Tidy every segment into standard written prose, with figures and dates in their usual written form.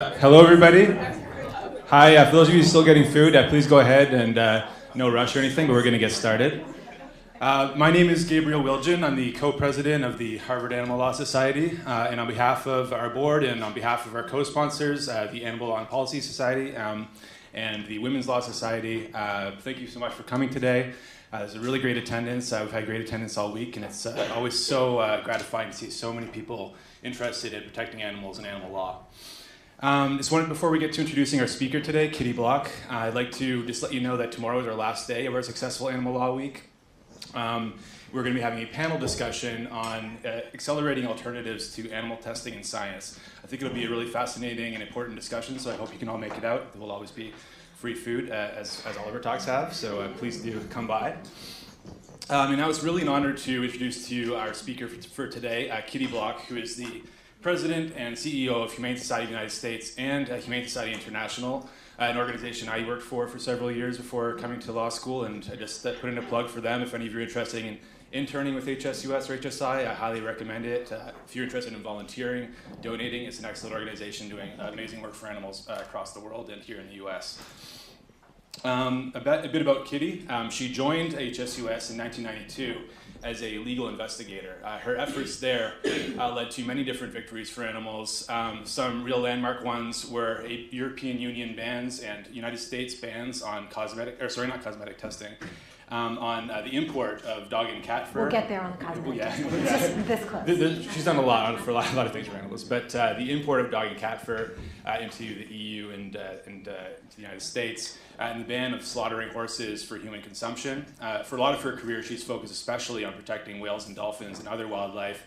Hello, everybody. Hi, for those of you still getting food, please go ahead and no rush or anything, but we're going to get started. My name is Gabriel Wilgen. I'm the co-president of the Harvard Animal Law Society, and on behalf of our board and on behalf of our co-sponsors, the Animal Law and Policy Society and the Women's Law Society, thank you so much for coming today. There's a really great attendance. We've had great attendance all week, and it's always so gratifying to see so many people interested in protecting animals and animal law. Before we get to introducing our speaker today, Kitty Block, I'd like to just let you know that tomorrow is our last day of our successful Animal Law Week. We're going to be having a panel discussion on accelerating alternatives to animal testing in science. I think it'll be a really fascinating and important discussion, so I hope you can all make it out. There will always be free food, as all of our talks have, so please do come by. And now it's really an honor to introduce to you our speaker for today, Kitty Block, who is the President and CEO of Humane Society of the United States and Humane Society International, an organization I worked for several years before coming to law school, and I just put in a plug for them. If any of you are interested in interning with HSUS or HSI, I highly recommend it. If you're interested in volunteering, donating, it's an excellent organization doing amazing work for animals across the world and here in the U.S. A bit about Kitty. She joined HSUS in 1992 as a legal investigator. Her efforts there led to many different victories for animals. Some real landmark ones were European Union bans and United States bans on cosmetic testing, on the import of dog and cat fur. We'll get there on the cosmetic testing. Just this close. She's done a lot for a lot of things for animals, but the import of dog and cat fur into the EU and to the United States, and the ban of slaughtering horses for human consumption. For a lot of her career, she's focused especially on protecting whales and dolphins and other wildlife.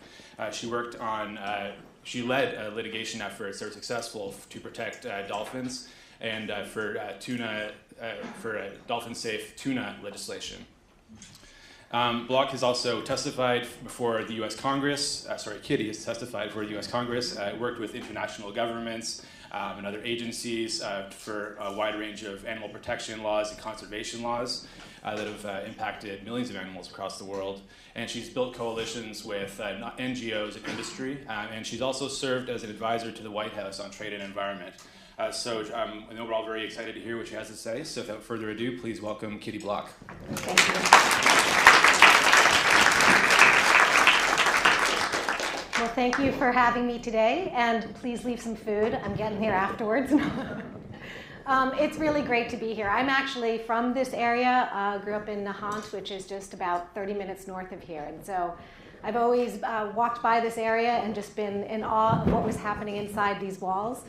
She led litigation efforts that were successful to protect dolphins and for dolphin-safe tuna legislation. Block has also testified before the U.S. Congress. Kitty has testified before the U.S. Congress, worked with international governments and other agencies for a wide range of animal protection laws and conservation laws that have impacted millions of animals across the world. And she's built coalitions with NGOs and industry, and she's also served as an advisor to the White House on trade and environment. I know we're all very excited to hear what she has to say, so without further ado, please welcome Kitty Block. Thank you. Well, thank you for having me today, and please leave some food. I'm getting here afterwards. It's really great to be here. I'm actually from this area, grew up in Nahant, which is just about 30 minutes north of here, and so I've always walked by this area and just been in awe of what was happening inside these walls.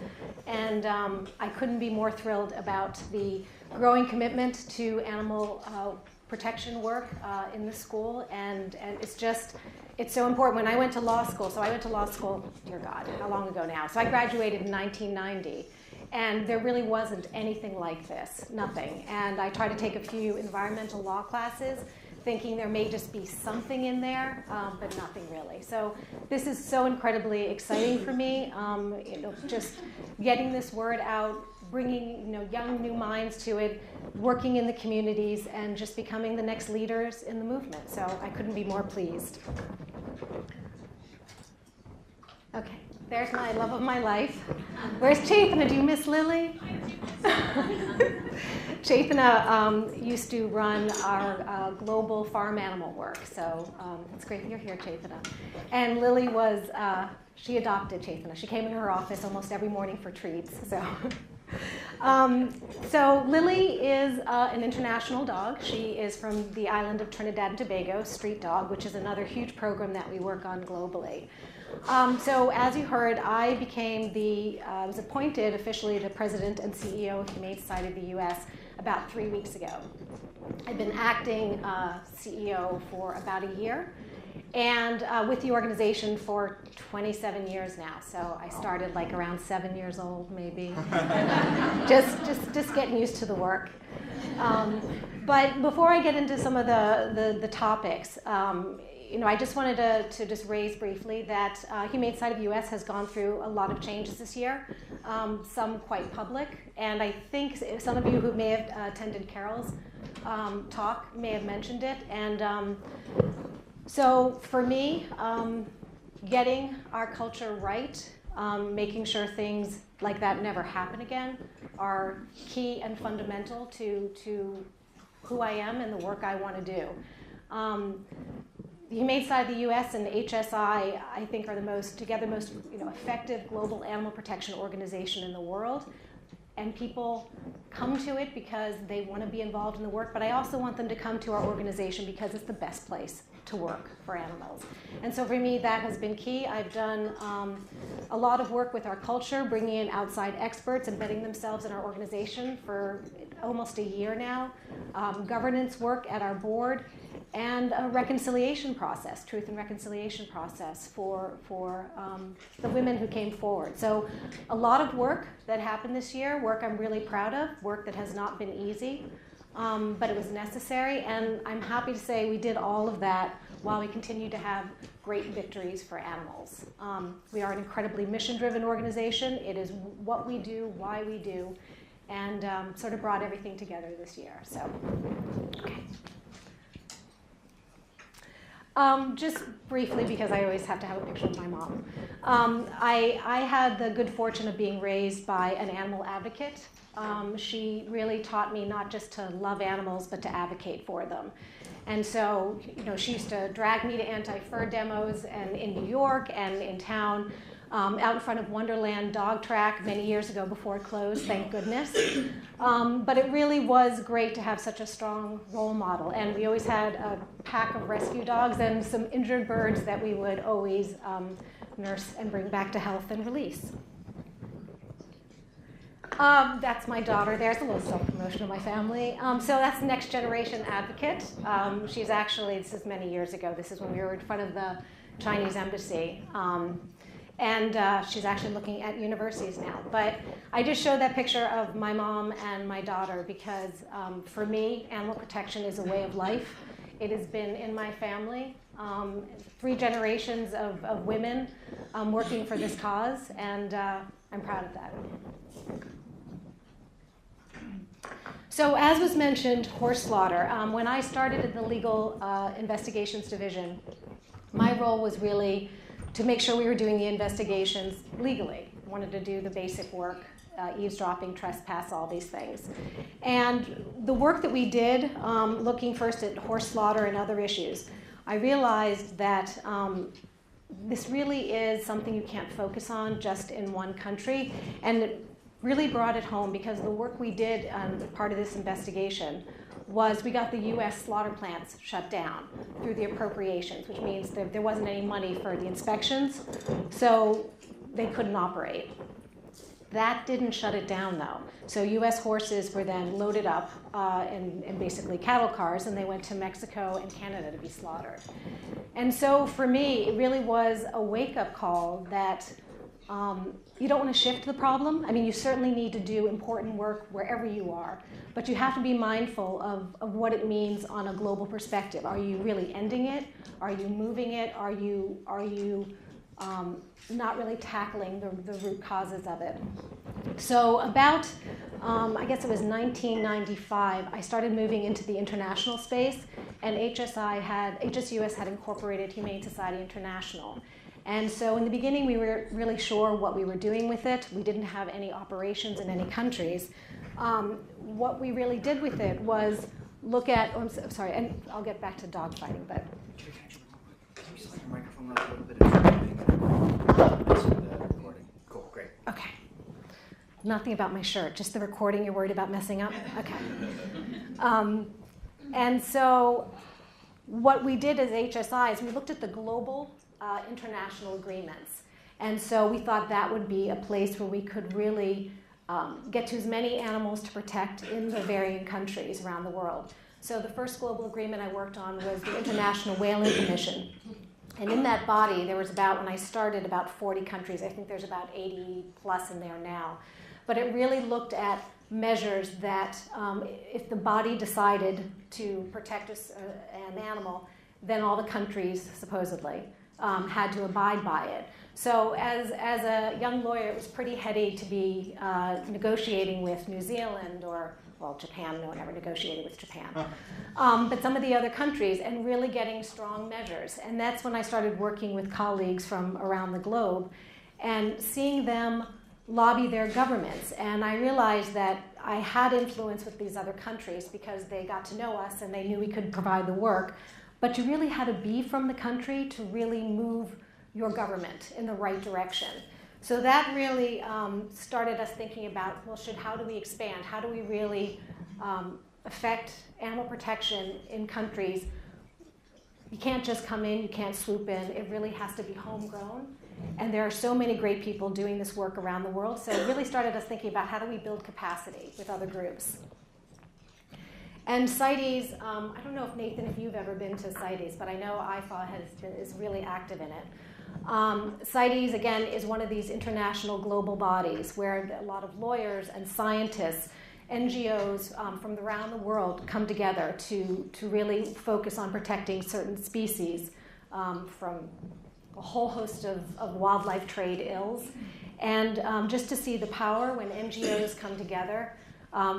And I couldn't be more thrilled about the growing commitment to animal protection work in the school. And it's so important. When I went to law school, dear God, how long ago now? So I graduated in 1990. And there really wasn't anything like this, nothing. And I tried to take a few environmental law classes, thinking there may just be something in there, but nothing really. So this is so incredibly exciting for me. Just getting this word out, bringing young new minds to it, working in the communities, and just becoming the next leaders in the movement. So I couldn't be more pleased. Okay, there's my love of my life. Where's Chaitana? Do you miss Lilly? Chaitana used to run our global farm animal work, so it's great you're here, Chaitana. And Lilly was, she adopted Chaitana. She came in her office almost every morning for treats. So Lilly is an international dog. She is from the island of Trinidad and Tobago, street dog, which is another huge program that we work on globally. So as you heard, I was appointed officially the president and CEO of Humane Society of the U.S. about 3 weeks ago. I've been acting CEO for about a year, and with the organization for 27 years now. So I started like around 7 years old, maybe, just getting used to the work. But before I get into some of the topics, I just wanted to just raise briefly that Humane Society of the U.S. has gone through a lot of changes this year, some quite public, and I think some of you who may have attended Carol's talk may have mentioned it. And so for me, getting our culture right making sure things like that never happen again, are key and fundamental to who I am and the work I want to do. The Humane Society of the U.S. and HSI, I think, are the most effective global animal protection organization in the world. And people come to it because they want to be involved in the work, but I also want them to come to our organization because it's the best place to work for animals. And so for me, that has been key. I've done a lot of work with our culture, bringing in outside experts, embedding themselves in our organization for almost a year now, governance work at our board, and a reconciliation process, truth and reconciliation process for the women who came forward. So a lot of work that happened this year, work I'm really proud of, work that has not been easy, but it was necessary, and I'm happy to say we did all of that while we continue to have great victories for animals. We are an incredibly mission-driven organization. It is what we do, why we do, and sort of brought everything together this year. So, okay. Just briefly, because I always have to have a picture of my mom. I had the good fortune of being raised by an animal advocate. She really taught me not just to love animals, but to advocate for them. And so, she used to drag me to anti-fur demos and in New York and in town, out in front of Wonderland Dog Track many years ago before it closed, thank goodness. But it really was great to have such a strong role model. And we always had a pack of rescue dogs and some injured birds that we would always nurse and bring back to health and release. That's my daughter. There's a little self-promotion of my family. So that's Next Generation Advocate. She's actually, this is many years ago. This is when we were in front of the Chinese embassy. And she's actually looking at universities now. But I just showed that picture of my mom and my daughter because for me, animal protection is a way of life. It has been in my family, 3 generations of women working for this cause, and I'm proud of that. So as was mentioned, horse slaughter. When I started at the Legal Investigations Division, my role was really to make sure we were doing the investigations legally. I wanted to do the basic work, eavesdropping, trespass, all these things. And the work that we did, looking first at horse slaughter and other issues, I realized that this really is something you can't focus on just in one country. And it really brought it home because the work we did on part of this investigation was we got the U.S. slaughter plants shut down through the appropriations, which means that there wasn't any money for the inspections, so they couldn't operate. That didn't shut it down, though. So U.S. horses were then loaded up in basically cattle cars, and they went to Mexico and Canada to be slaughtered. And so for me, it really was a wake-up call that you don't want to shift the problem. I mean, you certainly need to do important work wherever you are, but you have to be mindful of what it means on a global perspective. Are you really ending it? Are you moving it? Are you not really tackling the root causes of it? So about, I guess it was 1995, I started moving into the international space, and HSUS had incorporated Humane Society International. And so in the beginning, we were really sure what we were doing with it. We didn't have any operations in any countries. What we really did with it was look at, I'm sorry, and I'll get back to dog fighting, but. Can you just let your microphone run a little bit? It's the recording. Cool, great. Okay. Nothing about my shirt, just the recording you're worried about messing up? Okay. And so what we did as HSI is we looked at the global international agreements. And so we thought that would be a place where we could really get to as many animals to protect in the varying countries around the world. So the first global agreement I worked on was the International Whaling Commission. And in that body, there was when I started, about 40 countries. I think there's about 80 plus in there now. But it really looked at measures that if the body decided to protect an animal, then all the countries, supposedly, had to abide by it. So as a young lawyer, it was pretty heady to be negotiating with New Zealand or, well, Japan. No one ever negotiated with Japan. But some of the other countries, and really getting strong measures. And that's when I started working with colleagues from around the globe. and seeing them lobby their governments. And I realized that I had influence with these other countries because they got to know us and they knew we could provide the work. But you really had to be from the country to really move your government in the right direction. So that really started us thinking about, well, how do we expand? How do we really affect animal protection in countries? You can't just come in, you can't swoop in. It really has to be homegrown. And there are so many great people doing this work around the world. So it really started us thinking about how do we build capacity with other groups. And CITES, I don't know if Nathan, if you've ever been to CITES, but I know IFA is really active in it. CITES, again, is one of these international global bodies where a lot of lawyers and scientists, NGOs from around the world come together to really focus on protecting certain species from a whole host of wildlife trade ills. And just to see the power when NGOs come together,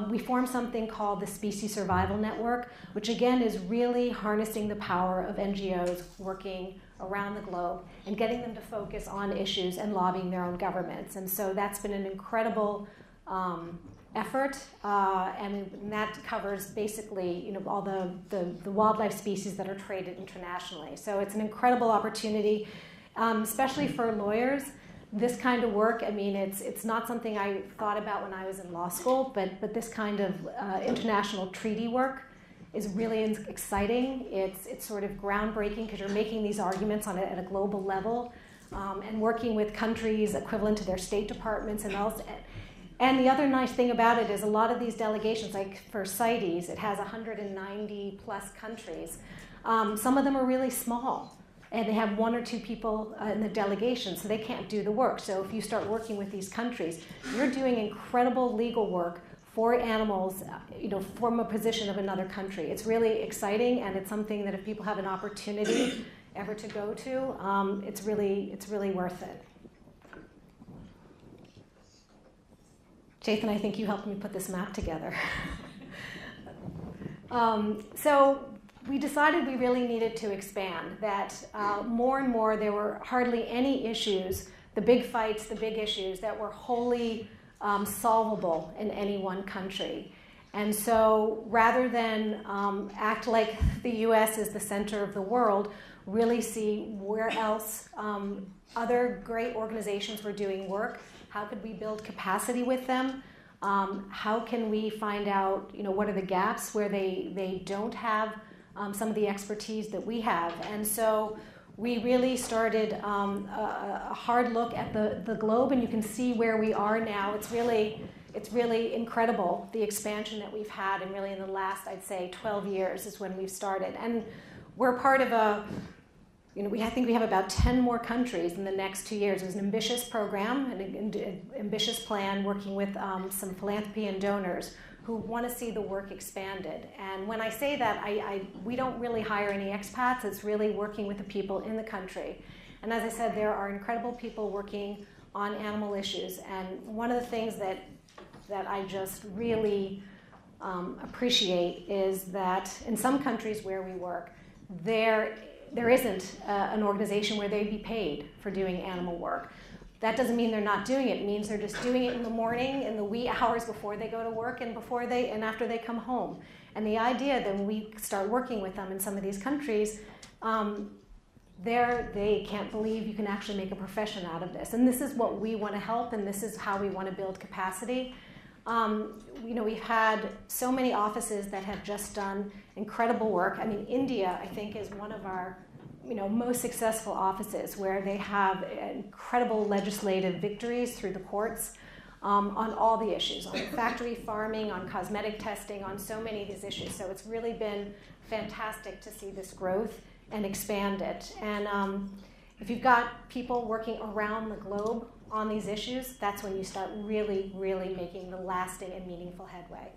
we formed something called the Species Survival Network, which again is really harnessing the power of NGOs working around the globe and getting them to focus on issues and lobbying their own governments. And so that's been an incredible effort, and that covers basically all the wildlife species that are traded internationally. So it's an incredible opportunity, especially for lawyers. This kind of work, I mean, it's not something I thought about when I was in law school, but this kind of international treaty work is really exciting. It's sort of groundbreaking because you're making these arguments at a global level and working with countries equivalent to their state departments and else. And the other nice thing about it is a lot of these delegations, like for CITES, it has 190 plus countries. Some of them are really small, and they have 1 or 2 people in the delegation, so they can't do the work. So if you start working with these countries, you're doing incredible legal work for animals, from a position of another country. It's really exciting, and it's something that if people have an opportunity ever to go to, it's really worth it. Jathan, I think you helped me put this map together. So we decided we really needed to expand, that more and more there were hardly any issues, the big fights, the big issues, that were wholly solvable in any one country. And so rather than act like the U.S. is the center of the world, really see where else other great organizations were doing work. How could we build capacity with them? How can we find out, what are the gaps where they don't have some of the expertise that we have? And so we really started a hard look at the globe, and you can see where we are now. It's really incredible, the expansion that we've had, and really in the last, I'd say, 12 years is when we've started. And we're part of I think we have about 10 more countries in the next 2 years. It was an ambitious program, an ambitious plan, working with some philanthropy and donors who want to see the work expanded. And when I say that, we don't really hire any expats. It's really working with the people in the country. And as I said, there are incredible people working on animal issues. And one of the things that I just really appreciate is that in some countries where we work, there isn't an organization where they'd be paid for doing animal work. That doesn't mean they're not doing it. It means they're just doing it in the morning, in the wee hours before they go to work, and after they come home. And the idea that when we start working with them in some of these countries, they can't believe you can actually make a profession out of this. And this is what we want to help, and this is how we want to build capacity. We've had so many offices that have just done incredible work. I mean, India, I think, is one of our most successful offices, where they have incredible legislative victories through the courts on all the issues, on factory farming, on cosmetic testing, on so many of these issues. So it's really been fantastic to see this growth and expand it. And if you've got people working around the globe on these issues, that's when you start really, really making the lasting and meaningful headway.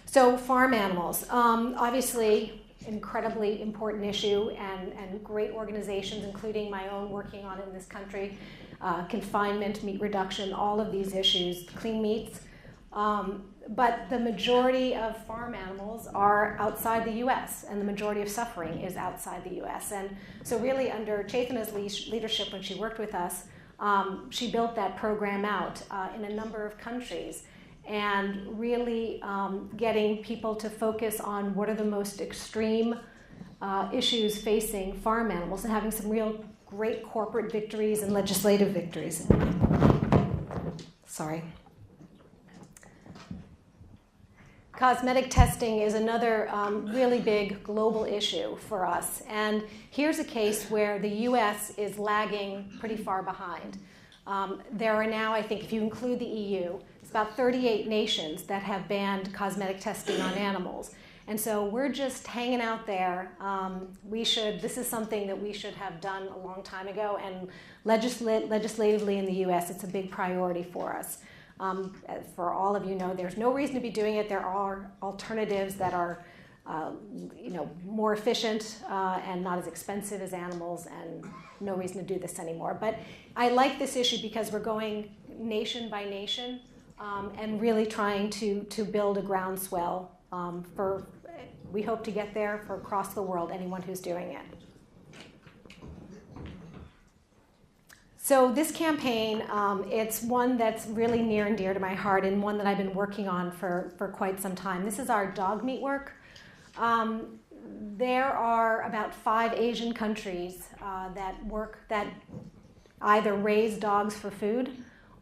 So farm animals, obviously incredibly important issue, and great organizations, including my own, working on it in this country, confinement, meat reduction, all of these issues, clean meats. But the majority of farm animals are outside the U.S., and the majority of suffering is outside the U.S. And so really under Chaitana's leadership when she worked with us, she built that program out in a number of countries, and really getting people to focus on what are the most extreme issues facing farm animals, and having some real great corporate victories and legislative victories. Sorry. Cosmetic testing is another really big global issue for us. And here's a case where the US is lagging pretty far behind. There are now, I think if you include the EU, it's about 38 nations that have banned cosmetic testing on animals. And so we're just hanging out there. This is something that we should have done a long time ago, and legislatively in the US, it's a big priority for us. For all of you know, there's no reason to be doing it. There are alternatives that are more efficient and not as expensive as animals, and no reason to do this anymore. But I like this issue because we're going nation by nation and really trying to build a groundswell we hope to get there for across the world, anyone who's doing it. So this campaign, it's one that's really near and dear to my heart, and one that I've been working on for quite some time. This is our dog meat work. There are about 5 Asian countries that either raise dogs for food,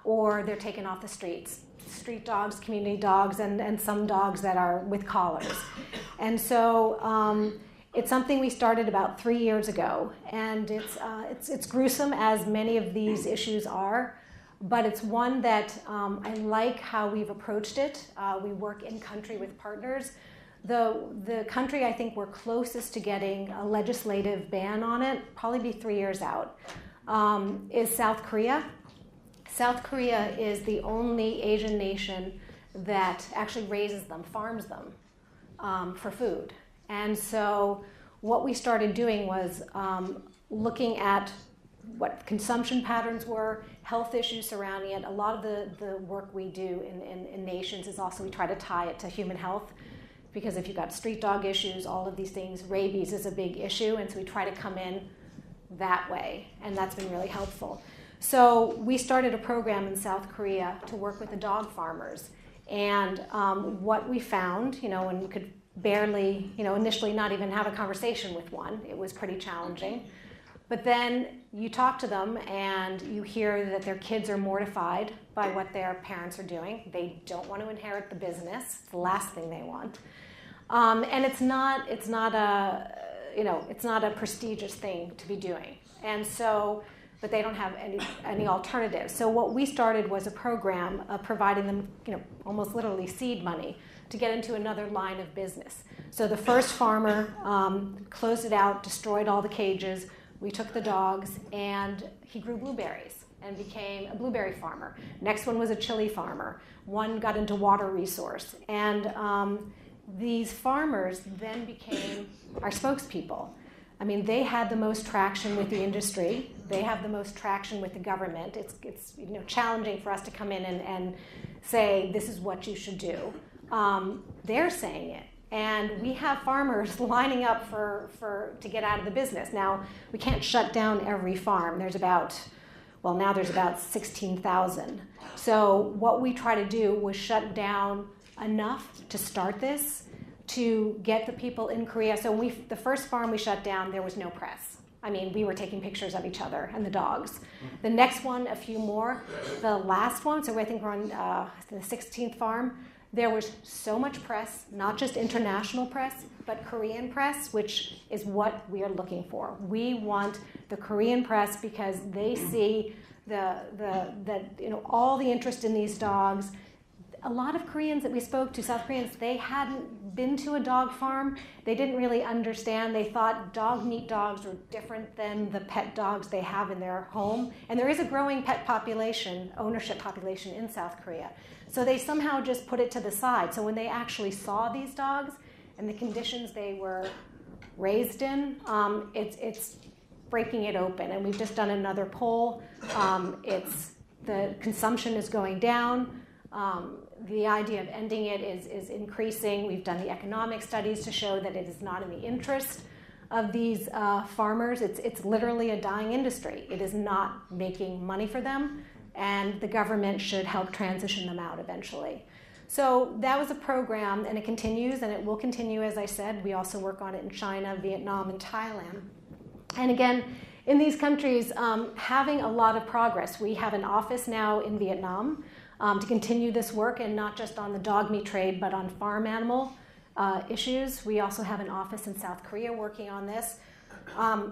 or they're taken off the streets. Street dogs, community dogs, and some dogs that are with collars. And so it's something we started about 3 years ago, and it's gruesome, as many of these issues are, but it's one that I like how we've approached it. We work in country with partners. The country I think we're closest to getting a legislative ban on it, probably be 3 years out, is South Korea. South Korea is the only Asian nation that actually raises them, farms them for food. And so what we started doing was looking at what consumption patterns were, health issues surrounding it. A lot of the work we do in nations is also we try to tie it to human health, because if you've got street dog issues, all of these things, rabies is a big issue, and so we try to come in that way, and that's been really helpful. So we started a program in South Korea to work with the dog farmers, and what we found, and we could barely, initially not even have a conversation with one. It was pretty challenging. But then you talk to them and you hear that their kids are mortified by what their parents are doing. They don't want to inherit the business. It's the last thing they want. And it's not a prestigious thing to be doing. And so, but they don't have any alternatives. So what we started was a program of providing them, almost literally seed money to get into another line of business. So the first farmer closed it out, destroyed all the cages. We took the dogs, and he grew blueberries and became a blueberry farmer. Next one was a chili farmer. One got into water resource. And these farmers then became our spokespeople. I mean, they had the most traction with the industry. They have the most traction with the government. It's challenging for us to come in and say, this is what you should do. They're saying it. And we have farmers lining up to get out of the business. Now, we can't shut down every farm. There's about 16,000. So what we try to do was shut down enough to start this, to get the people in Korea. So the first farm we shut down, there was no press. I mean, we were taking pictures of each other and the dogs. The next one, a few more. The last one, so I think we're on the 16th farm, there was so much press, not just international press, but Korean press, which is what we are looking for. We want the Korean press because they see all the interest in these dogs. A lot of Koreans that we spoke to, South Koreans, they hadn't been to a dog farm. They didn't really understand. They thought meat dogs were different than the pet dogs they have in their home. And there is a growing pet population, ownership population in South Korea. So they somehow just put it to the side. So when they actually saw these dogs and the conditions they were raised in, it's breaking it open. And we've just done another poll. The consumption is going down. The idea of ending it is increasing. We've done the economic studies to show that it is not in the interest of these farmers. It's literally a dying industry. It is not making money for them, and the government should help transition them out eventually. So that was a program, and it continues, and it will continue, as I said. We also work on it in China, Vietnam, and Thailand. And again, in these countries, having a lot of progress. We have an office now in Vietnam to continue this work, and not just on the dog meat trade, but on farm animal issues. We also have an office in South Korea working on this.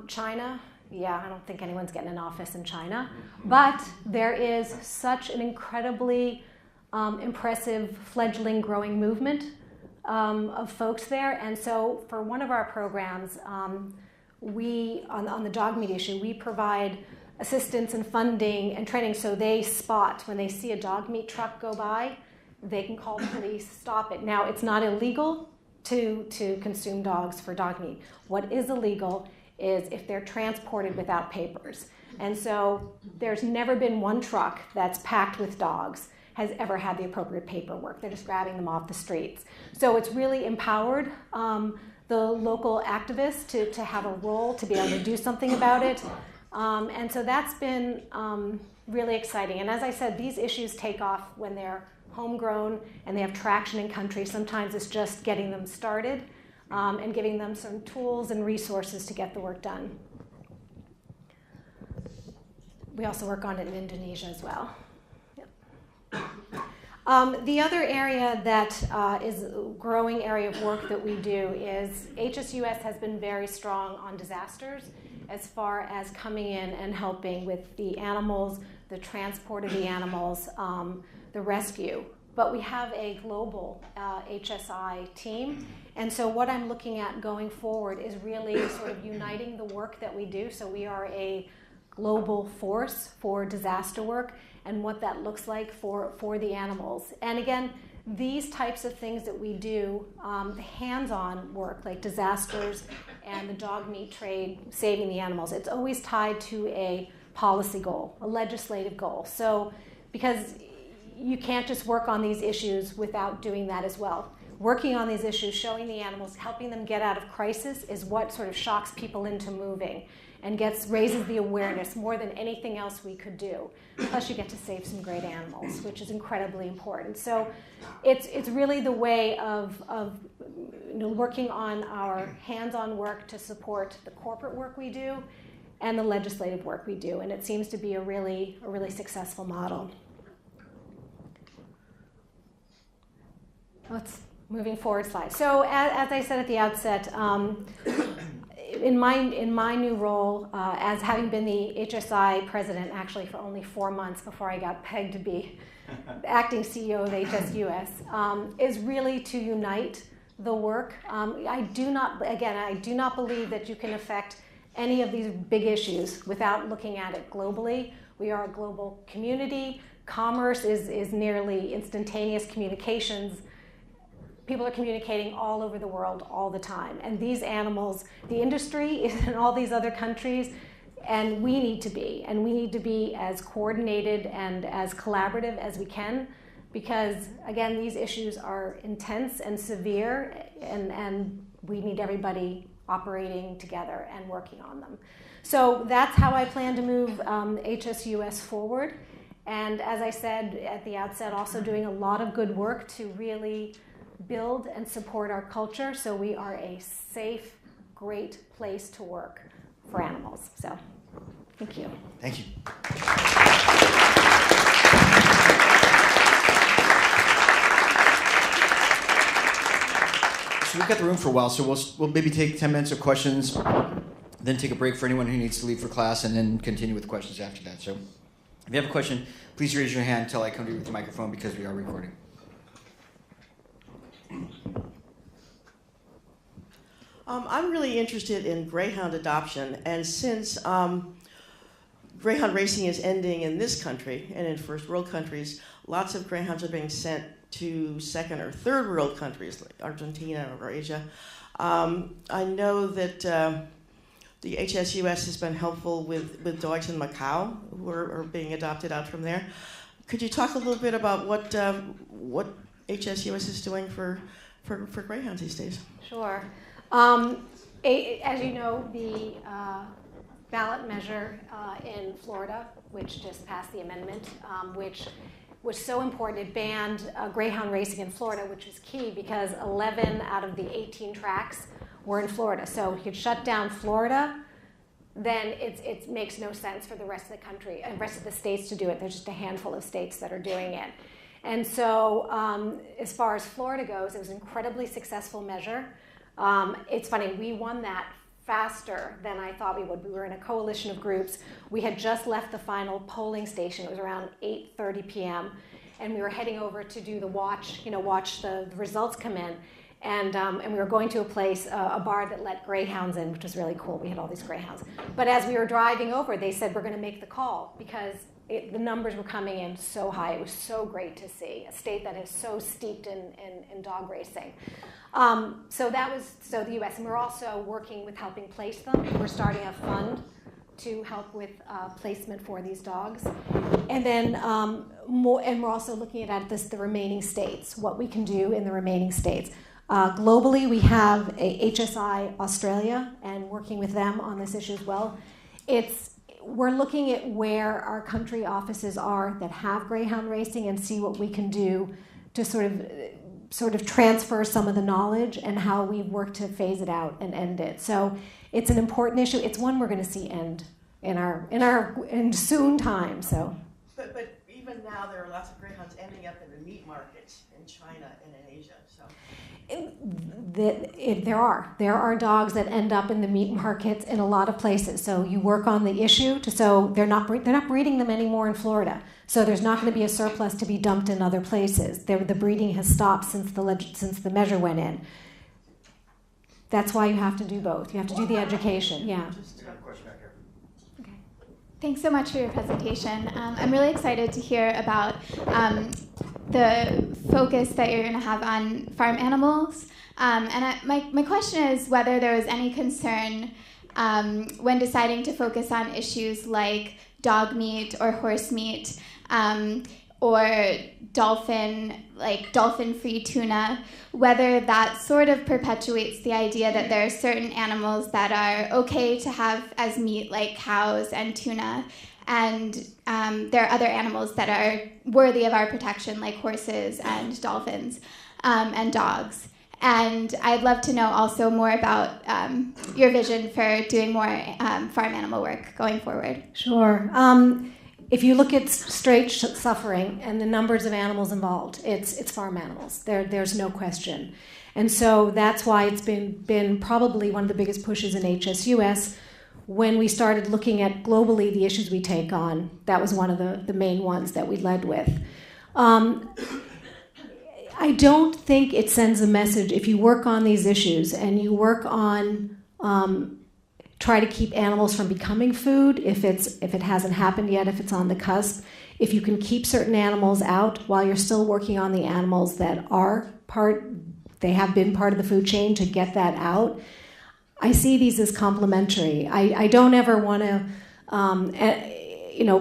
China, yeah, I don't think anyone's getting an office in China. But there is such an incredibly impressive fledgling growing movement of folks there. And so for one of our programs, we, on the dog meat issue, we provide assistance and funding and training so they spot when they see a dog meat truck go by, they can call the police, stop it. Now, it's not illegal to consume dogs for dog meat. What is illegal is if they're transported without papers. And so there's never been one truck that's packed with dogs has ever had the appropriate paperwork. They're just grabbing them off the streets. So it's really empowered the local activists to have a role, to be able to do something about it. And so that's been really exciting. And as I said, these issues take off when they're homegrown and they have traction in countries. Sometimes it's just getting them started and giving them some tools and resources to get the work done. We also work on it in Indonesia as well. The other area that is a growing area of work that we do is HSUS has been very strong on disasters as far as coming in and helping with the animals, the transport of the animals, the rescue. But we have a global HSI team, and so what I'm looking at going forward is really sort of uniting the work that we do. So we are a global force for disaster work, and what that looks like for the animals. And again, these types of things that we do, the hands-on work like disasters and the dog meat trade, saving the animals, it's always tied to a policy goal, a legislative goal. So because you can't just work on these issues without doing that as well. Working on these issues, showing the animals, helping them get out of crisis is what sort of shocks people into moving and raises the awareness more than anything else we could do. Plus you get to save some great animals, which is incredibly important. So it's really the way of working on our hands-on work to support the corporate work we do and the legislative work we do. And it seems to be a really successful model. Moving forward slide. So as I said at the outset, in my new role, as having been the HSI president actually for only 4 months before I got pegged to be acting CEO of HSUS, is really to unite the work. I do not believe that you can affect any of these big issues without looking at it globally. We are a global community. Commerce is nearly instantaneous communications. People are communicating all over the world all the time. And these animals, the industry is in all these other countries, and we need to be. And we need to be as coordinated and as collaborative as we can, because, again, these issues are intense and severe, and we need everybody operating together and working on them. So that's how I plan to move HSUS forward. And as I said at the outset, also doing a lot of good work to really build and support our culture so we are a safe, great place to work for animals. So, thank you. Thank you. So we've got the room for a while, so we'll maybe take 10 minutes of questions, then take a break for anyone who needs to leave for class, and then continue with questions after that. So if you have a question, please raise your hand until I come to you with the microphone, because we are recording. I'm really interested in greyhound adoption, and since greyhound racing is ending in this country and in first world countries, lots of greyhounds are being sent to second or third world countries like Argentina or Asia. I know that the HSUS has been helpful with dogs in Macau who are being adopted out from there. Could you talk a little bit about what HSUS is doing for greyhounds these days? Sure. As you know, the ballot measure in Florida, which just passed the amendment, which was so important, it banned greyhound racing in Florida, which was key because 11 out of the 18 tracks were in Florida. So if you shut down Florida, then it makes no sense for the rest of the country and rest of the states to do it. There's just a handful of states that are doing it. And so as far as Florida goes, it was an incredibly successful measure. It's funny, we won that faster than I thought we would. We were in a coalition of groups. We had just left the final polling station. It was around 8:30 p.m. And we were heading over to do the watch the results come in. And we were going to a place, a bar that let greyhounds in, which was really cool. We had all these greyhounds. But as we were driving over, they said, we're going to make the call because the numbers were coming in so high. It was so great to see a state that is so steeped in dog racing. So the U.S. And we're also working with helping place them. We're starting a fund to help with placement for these dogs. And then we're also looking at the remaining states, what we can do in the remaining states. Globally, we have a HSI Australia and working with them on this issue as well. We're looking at where our country offices are that have greyhound racing and see what we can do to sort of transfer some of the knowledge and how we work to phase it out and end it. So it's an important issue. It's one we're going to see end in soon time. So. But even now, there are lots of greyhounds ending up in the meat markets in China and in Asia. So. There are dogs that end up in the meat markets in a lot of places. So you work on the issue. So they're not breeding them anymore in Florida. So there's not going to be a surplus to be dumped in other places. The breeding has stopped since the measure went in. That's why you have to do both. You have to do the education. Yeah. Okay. Thanks so much for your presentation. I'm really excited to hear about the focus that you're going to have on farm animals. My question is whether there was any concern when deciding to focus on issues like dog meat or horse meat or dolphin-free tuna, whether that sort of perpetuates the idea that there are certain animals that are okay to have as meat, like cows and tuna, and there are other animals that are worthy of our protection, like horses and dolphins and dogs. And I'd love to know also more about your vision for doing more farm animal work going forward. Sure. If you look at straight suffering and the numbers of animals involved, it's farm animals. There's no question. And so that's why it's been probably one of the biggest pushes in HSUS. When we started looking at globally the issues we take on, that was one of the main ones that we led with. I don't think it sends a message if you work on these issues and you work on try to keep animals from becoming food if it hasn't happened yet, if it's on the cusp. If you can keep certain animals out while you're still working on the animals that they have been part of the food chain to get that out. I see these as complementary. I don't ever want to,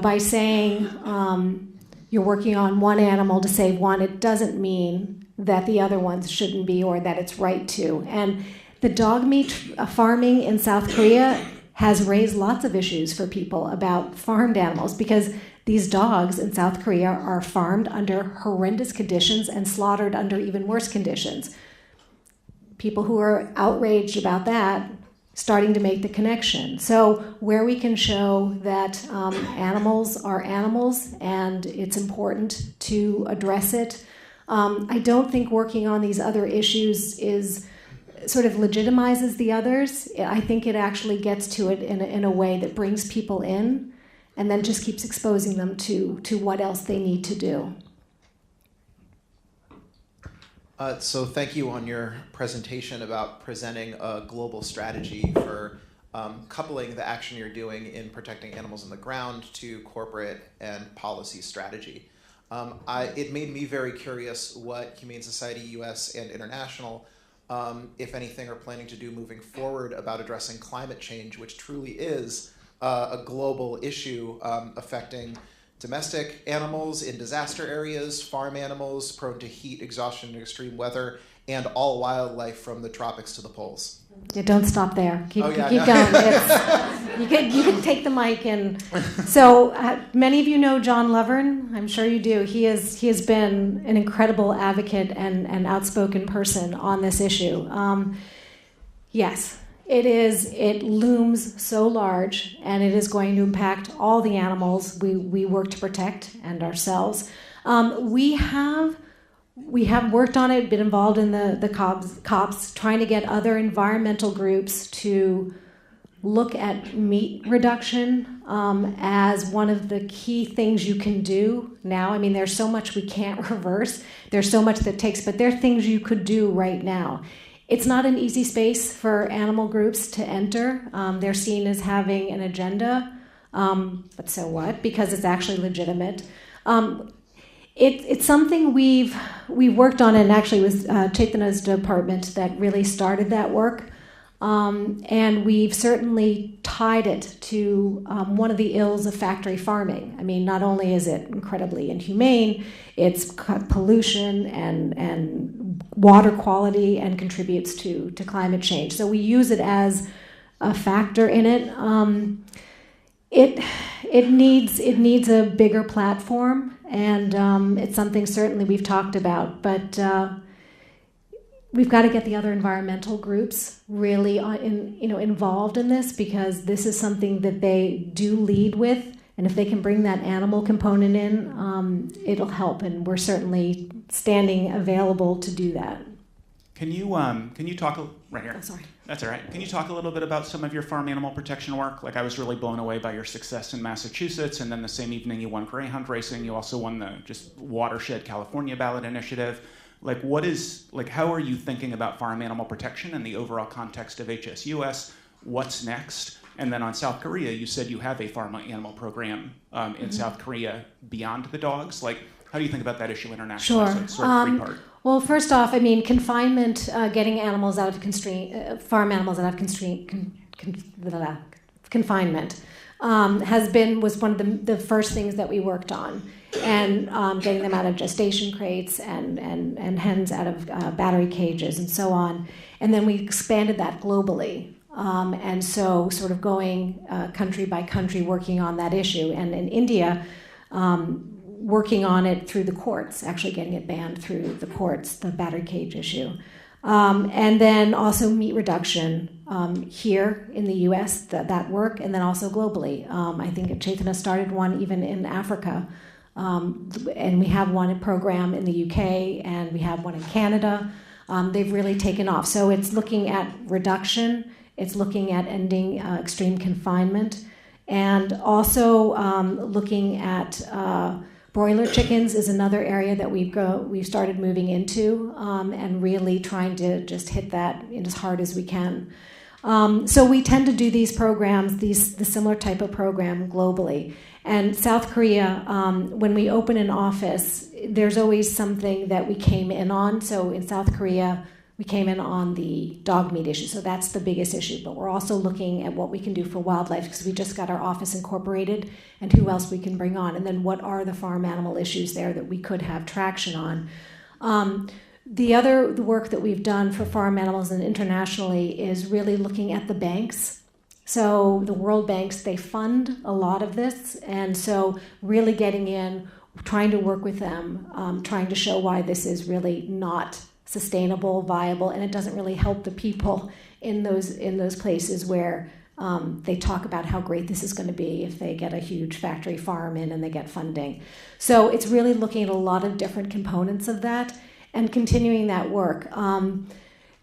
by saying you're working on one animal to save one, it doesn't mean that the other ones shouldn't be or that it's right to. And the dog meat farming in South Korea has raised lots of issues for people about farmed animals because these dogs in South Korea are farmed under horrendous conditions and slaughtered under even worse conditions. People who are outraged about that starting to make the connection. So where we can show that animals are animals and it's important to address it, I don't think working on these other issues is sort of legitimizes the others. I think it actually gets to it in a way that brings people in and then just keeps exposing them to what else they need to do. So thank you on your presentation about presenting a global strategy for coupling the action you're doing in protecting animals on the ground to corporate and policy strategy. It made me very curious what Humane Society U.S. and International, if anything, are planning to do moving forward about addressing climate change, which truly is a global issue affecting domestic animals in disaster areas, farm animals prone to heat, exhaustion, and extreme weather, and all wildlife from the tropics to the poles. Yeah, don't stop there. Keep no. going. You can take the mic. And so many of you know John Lovern. I'm sure you do. He has been an incredible advocate and outspoken person on this issue. Yes, it is. It looms so large, and it is going to impact all the animals we work to protect and ourselves. We have worked on it, been involved in the COPs, trying to get other environmental groups to look at meat reduction as one of the key things you can do now. I mean, there's so much we can't reverse. There's so much that takes, but there are things you could do right now. It's not an easy space for animal groups to enter. They're seen as having an agenda, but so what? Because it's actually legitimate. It's something we worked on, and actually it was Chaitana's department that really started that work. And we've certainly tied it to one of the ills of factory farming. I mean, not only is it incredibly inhumane, it's pollution and water quality and contributes to climate change. So we use it as a factor in it. It needs a bigger platform, and it's something certainly we've talked about, but we've got to get the other environmental groups really involved in this, because this is something that they do lead with, and if they can bring that animal component in, it'll help, and we're certainly standing available to do that. Can you talk right here? Oh, sorry. That's all right. Can you talk a little bit about some of your farm animal protection work? Like, I was really blown away by your success in Massachusetts, and then the same evening you won Greyhound racing. You also won the just watershed California ballot initiative. Like, how are you thinking about farm animal protection in the overall context of HSUS? What's next? And then on South Korea, you said you have a farm animal program in South Korea beyond the dogs. Like, how do you think about that issue internationally? Sure. So it's sort of three-part. Well, first off, I mean, confinement, getting animals out of farm animals out of confinement, was one of the first things that we worked on, and getting them out of gestation crates and hens out of battery cages and so on. And then we expanded that globally. And so sort of going country by country working on that issue. And in India, working on it through the courts, actually getting it banned through the courts, the battery cage issue. And then also meat reduction here in the U.S., that work, and then also globally. I think Chaitana started one even in Africa. And we have one program in the U.K., and we have one in Canada. They've really taken off. So it's looking at reduction, it's looking at ending extreme confinement, and also looking at broiler chickens is another area that we've started moving into, and really trying to just hit that as hard as we can. So we tend to do these programs, the similar type of program globally. And South Korea, when we open an office, there's always something that we came in on. So in South Korea, we came in on the dog meat issue. So that's the biggest issue. But we're also looking at what we can do for wildlife, because we just got our office incorporated, and who else we can bring on. And then what are the farm animal issues there that we could have traction on. The work that we've done for farm animals and internationally is really looking at the banks. So the World Banks, they fund a lot of this. And so really getting in, trying to work with them, trying to show why this is really not sustainable, viable, and it doesn't really help the people in those places where they talk about how great this is going to be if they get a huge factory farm in and they get funding. So it's really looking at a lot of different components of that and continuing that work.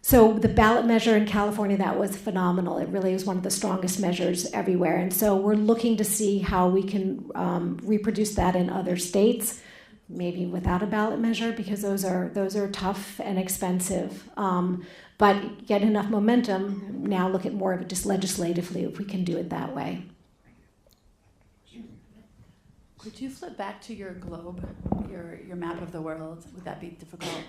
So the ballot measure in California, that was phenomenal. It really was one of the strongest measures everywhere. And so we're looking to see how we can reproduce that in other states, maybe without a ballot measure, because those are tough and expensive. But get enough momentum, now look at more of it just legislatively if we can do it that way. Could you flip back to your globe, your map of the world? Would that be difficult?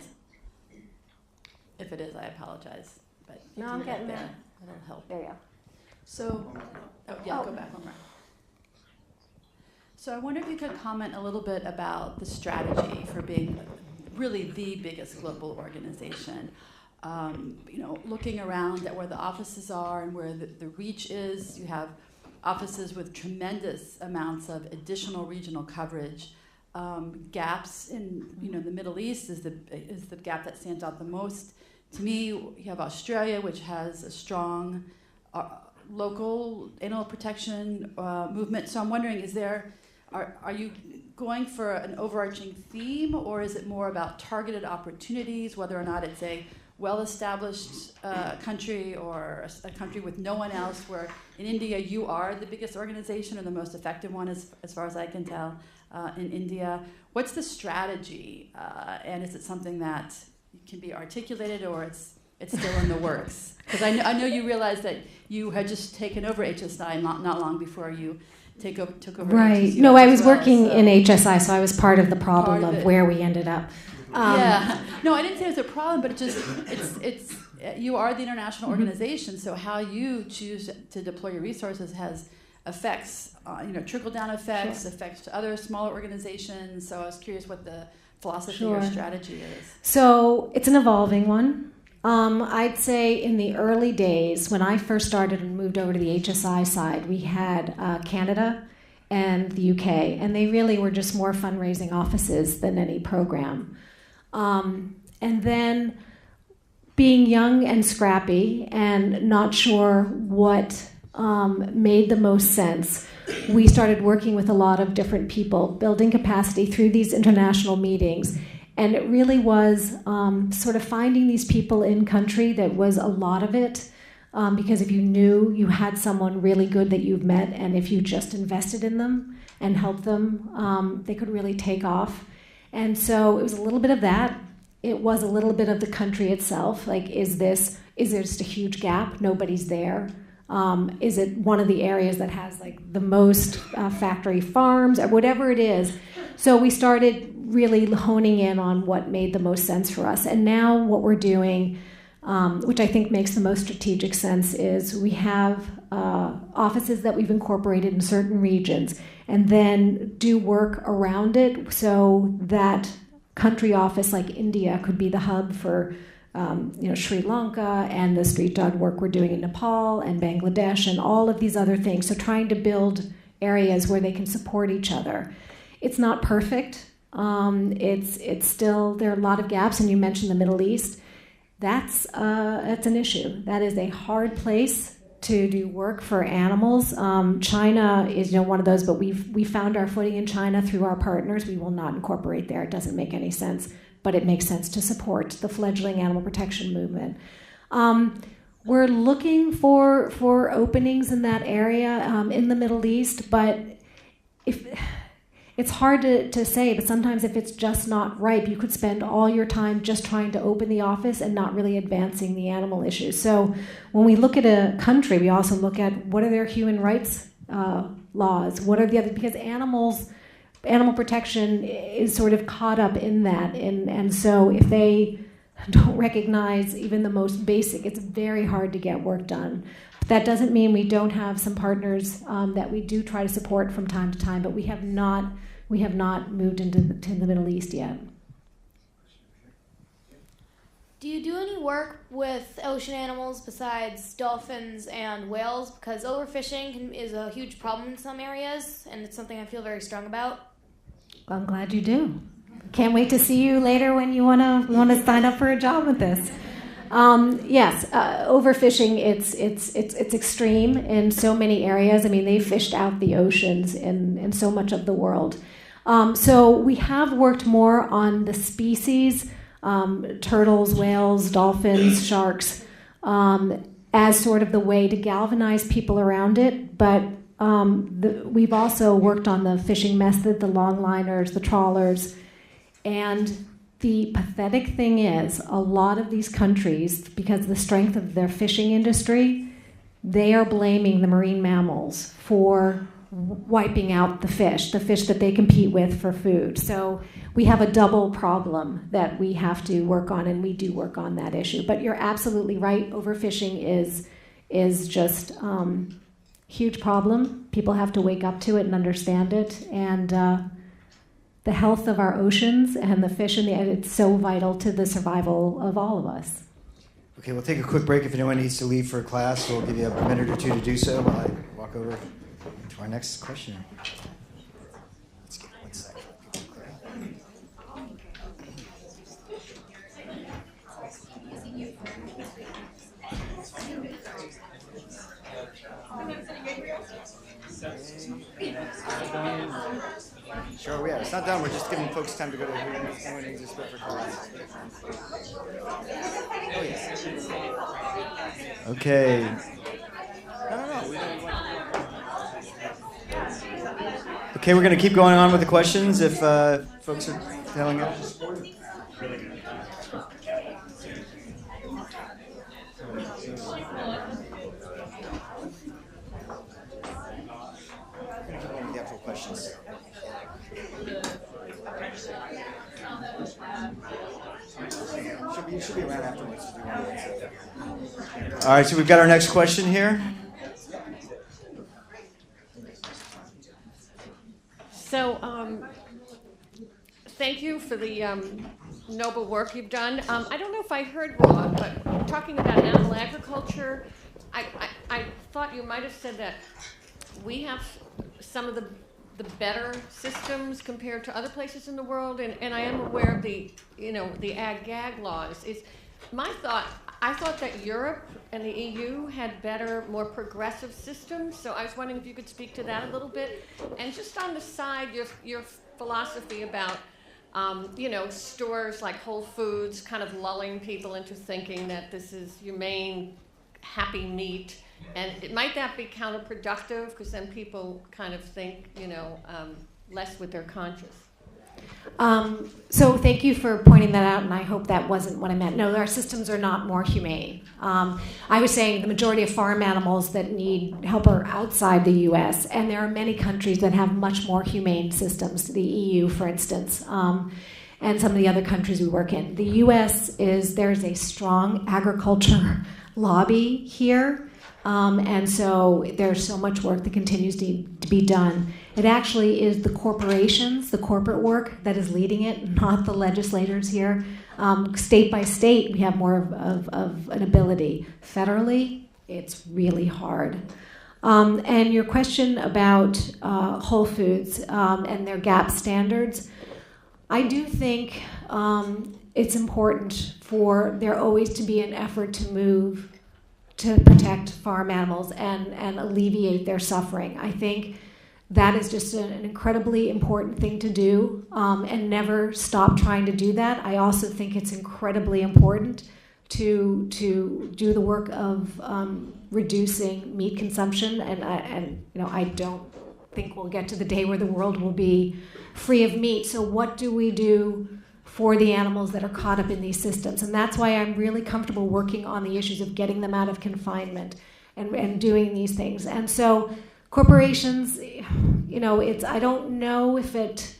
If it is, I apologize. But No, I'm getting there. It'll help. There you go. So, go back one more. So I wonder if you could comment a little bit about the strategy for being really the biggest global organization. Looking around at where the offices are and where the reach is, you have offices with tremendous amounts of additional regional coverage. Gaps in the Middle East is the gap that stands out the most. To me, you have Australia, which has a strong local animal protection movement. So I'm wondering, are you going for an overarching theme, or is it more about targeted opportunities, whether or not it's a well-established country or a country with no one else, where in India you are the biggest organization or the most effective one, as far as I can tell, in India. What's the strategy, and is it something that can be articulated, or it's still in the works? Because I know you realized that you had just taken over HSI not long before you took over. Right. HSUS No, I was as well, working so. in HSI, so I was part of the problem Part of of it. where we ended up. Yeah. No, I didn't say it was a problem, but it's you are the international organization, so how you choose to deploy your resources has effects, trickle down effects, Sure. effects to other smaller organizations. So I was curious what the philosophy Sure. or strategy is. So it's an evolving one. I'd say in the early days, when I first started and moved over to the HSI side, we had Canada and the UK, and they really were just more fundraising offices than any program. And then being young and scrappy and not sure what made the most sense, we started working with a lot of different people, building capacity through these international meetings. And it really was sort of finding these people in country that was a lot of it, because if you knew you had someone really good that you've met, and if you just invested in them and helped them, they could really take off. And so it was a little bit of that. It was a little bit of the country itself. Like, is there just a huge gap? Nobody's there. Is it one of the areas that has like the most factory farms, or whatever it is? So we started really honing in on what made the most sense for us. And now what we're doing, which I think makes the most strategic sense, is we have offices that we've incorporated in certain regions, and then do work around it so that country office like India could be the hub for Sri Lanka, and the street dog work we're doing in Nepal and Bangladesh and all of these other things. So trying to build areas where they can support each other. It's not perfect. It's still, there are a lot of gaps, and you mentioned the Middle East. That's an issue. That is a hard place to do work for animals. China is one of those, but we found our footing in China through our partners. We will not incorporate there. It doesn't make any sense, but it makes sense to support the fledgling animal protection movement. We're looking for openings in that area in the Middle East, but it's hard to say, but sometimes if it's just not ripe, you could spend all your time just trying to open the office and not really advancing the animal issues. So when we look at a country, we also look at what are their human rights laws, what are the other, because animal protection is sort of caught up in that. And so if they don't recognize even the most basic, it's very hard to get work done. That doesn't mean we don't have some partners that we do try to support from time to time, but we have not moved into the Middle East yet. Do you do any work with ocean animals besides dolphins and whales? Because overfishing is a huge problem in some areas, and it's something I feel very strong about. Well, I'm glad you do. Can't wait to see you later when you wanna sign up for a job with this. Yes, overfishing, it's extreme in so many areas. I mean, they fished out the oceans in so much of the world. So we have worked more on the species, turtles, whales, dolphins, sharks, as sort of the way to galvanize people around it. But we've also worked on the fishing method, the longliners, the trawlers, and the pathetic thing is, a lot of these countries, because of the strength of their fishing industry, they are blaming the marine mammals for wiping out the fish that they compete with for food. So we have a double problem that we have to work on, and we do work on that issue. But you're absolutely right, overfishing is just huge problem. People have to wake up to it and understand it. And the health of our oceans and the fish in the end, it's so vital to the survival of all of us. Okay, we'll take a quick break. If anyone needs to leave for class, we'll give you a minute or two to do so while I walk over to our next question. Let's get one second. Sure, yeah, it's not done. We're just giving folks time to go to anyone needs to split for class. Oh, yeah. Okay. No. Okay, we're going to keep going on with the questions if folks are telling us. The actual questions. Should be around afterwards. All right, so we've got our next question here. So, thank you for the noble work you've done. I don't know if I heard wrong, but talking about animal agriculture, I thought you might have said that we have some of the better systems compared to other places in the world, and I am aware of the ag-gag laws. I thought that Europe and the EU had better, more progressive systems, so I was wondering if you could speak to that a little bit. And just on the side, your philosophy about stores like Whole Foods kind of lulling people into thinking that this is humane, happy meat. And might that be counterproductive? Because then people kind of think, less with their conscience. So thank you for pointing that out, and I hope that wasn't what I meant. No, our systems are not more humane. I was saying the majority of farm animals that need help are outside the U.S., and there are many countries that have much more humane systems, the EU, for instance, and some of the other countries we work in. The U.S. there's a strong agriculture lobby here. And so there's so much work that continues to be done. It actually is the corporations, the corporate work that is leading it, not the legislators here. State by state, we have more of an ability. Federally, it's really hard. And your question about Whole Foods and their GAP standards, I do think it's important for there always to be an effort to move to protect farm animals and alleviate their suffering. I think that is just an incredibly important thing to do, and never stop trying to do that. I also think it's incredibly important to do the work of reducing meat consumption, and I don't think we'll get to the day where the world will be free of meat. So what do we do for the animals that are caught up in these systems? And that's why I'm really comfortable working on the issues of getting them out of confinement and doing these things. And so corporations, I don't know if it,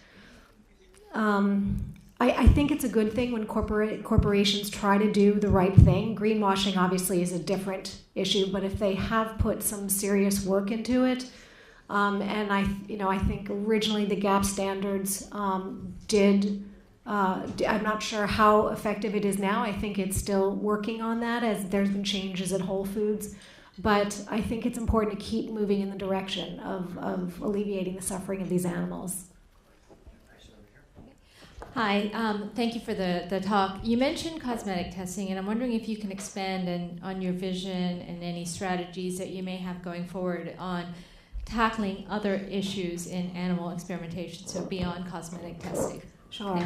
I think it's a good thing when corporations try to do the right thing. Greenwashing obviously is a different issue, but if they have put some serious work into it, and I think originally the GAP standards I'm not sure how effective it is now. I think it's still working on that as there's been changes at Whole Foods. But I think it's important to keep moving in the direction of alleviating the suffering of these animals. Hi, thank you for the talk. You mentioned cosmetic testing, and I'm wondering if you can expand on your vision and any strategies that you may have going forward on tackling other issues in animal experimentation, so beyond cosmetic testing. Sure.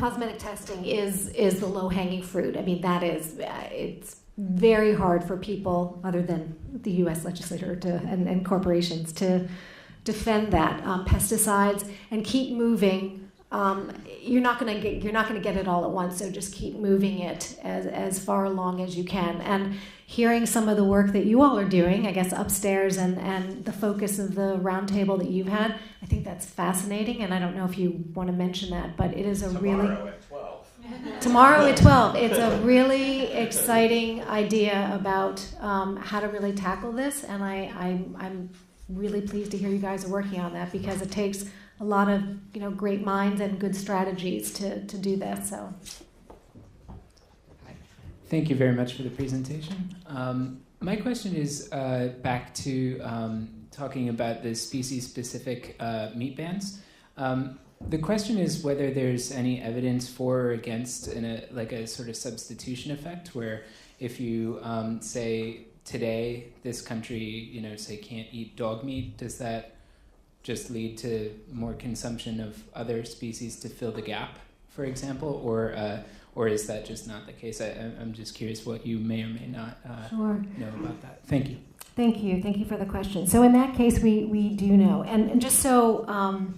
Cosmetic testing is the low-hanging fruit. It's very hard for people other than the U.S. legislature and corporations to defend that. Pesticides, and keep moving. You're not going to get it all at once. So just keep moving it as far along as you can. And hearing some of the work that you all are doing, I guess upstairs, and the focus of the roundtable that you've had, I think that's fascinating. And I don't know if you want to mention that, but it is a really. Tomorrow at 12. Tomorrow at 12. It's a really exciting idea about how to really tackle this, and I'm really pleased to hear you guys are working on that, because it takes a lot of great minds and good strategies to do this. So, thank you very much for the presentation. My question is back to talking about the species-specific meat bans. The question is whether there's any evidence for or against a sort of substitution effect, where if you say today this country, say can't eat dog meat, does that just lead to more consumption of other species to fill the gap, for example, or is that just not the case? I'm just curious what you may or may not know about that. Thank you. Thank you for the question. So in that case, we do know, and just so.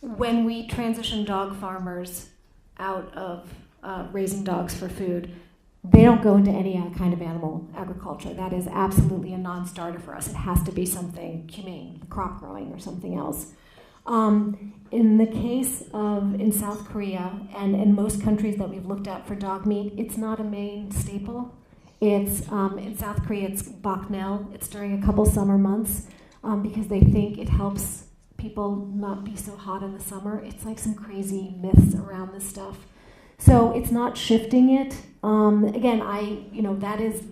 When we transition dog farmers out of raising dogs for food, they don't go into any kind of animal agriculture. That is absolutely a non-starter for us. It has to be something humane, crop growing or something else. In the case of in South Korea and in most countries that we've looked at for dog meat, it's not a main staple. It's in South Korea, it's baknel. It's during a couple summer months because they think it helps people not be so hot in the summer. It's like some crazy myths around this stuff. So it's not shifting it. Again, that is,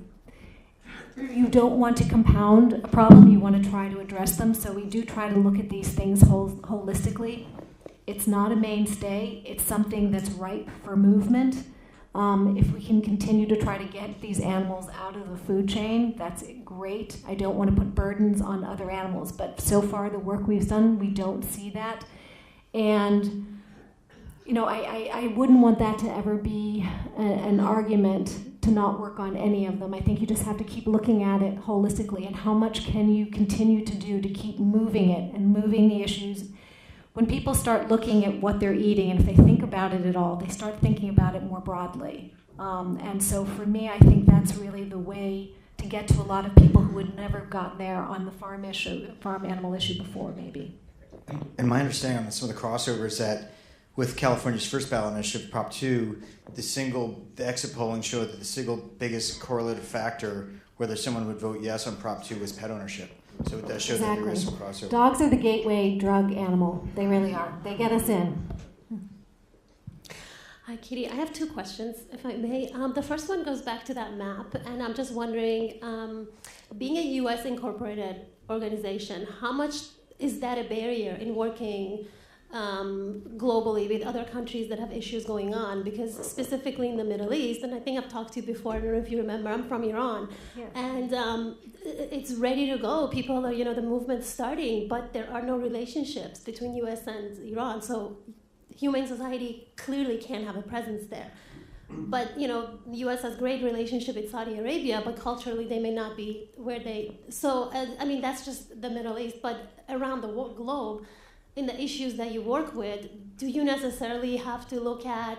you don't want to compound a problem, you want to try to address them. So we do try to look at these things holistically. It's not a mainstay. It's something that's ripe for movement. If we can continue to try to get these animals out of the food chain, that's great. I don't want to put burdens on other animals, but so far the work we've done, we don't see that. And, I wouldn't want that to ever be an argument to not work on any of them. I think you just have to keep looking at it holistically, and how much can you continue to do to keep moving it and moving the issues. When people start looking at what they're eating, and if they think about it at all, they start thinking about it more broadly. And so for me, I think that's really the way to get to a lot of people who would never have gotten there on the farm animal issue before, maybe. And my understanding on some of the crossovers that with California's first ballot initiative, Prop 2, the exit polling showed that the single biggest correlative factor whether someone would vote yes on Prop 2 was pet ownership. So it does show that there is some crossover. Dogs are the gateway drug animal. They really are. They get us in. Hi, Kitty. I have two questions, if I may. The first one goes back to that map, and I'm just wondering, being a U.S. incorporated organization, how much is that a barrier in working globally with other countries that have issues going on? Because specifically in the Middle East, and I think I've talked to you before, I don't know if you remember, I'm from Iran, and it's ready to go. People are, the movement's starting, but there are no relationships between U.S. and Iran, so Humane Society clearly can't have a presence there. But, the U.S. has great relationship with Saudi Arabia, but culturally they may not be where they... So, that's just the Middle East, but around the globe, in the issues that you work with, do you necessarily have to look at,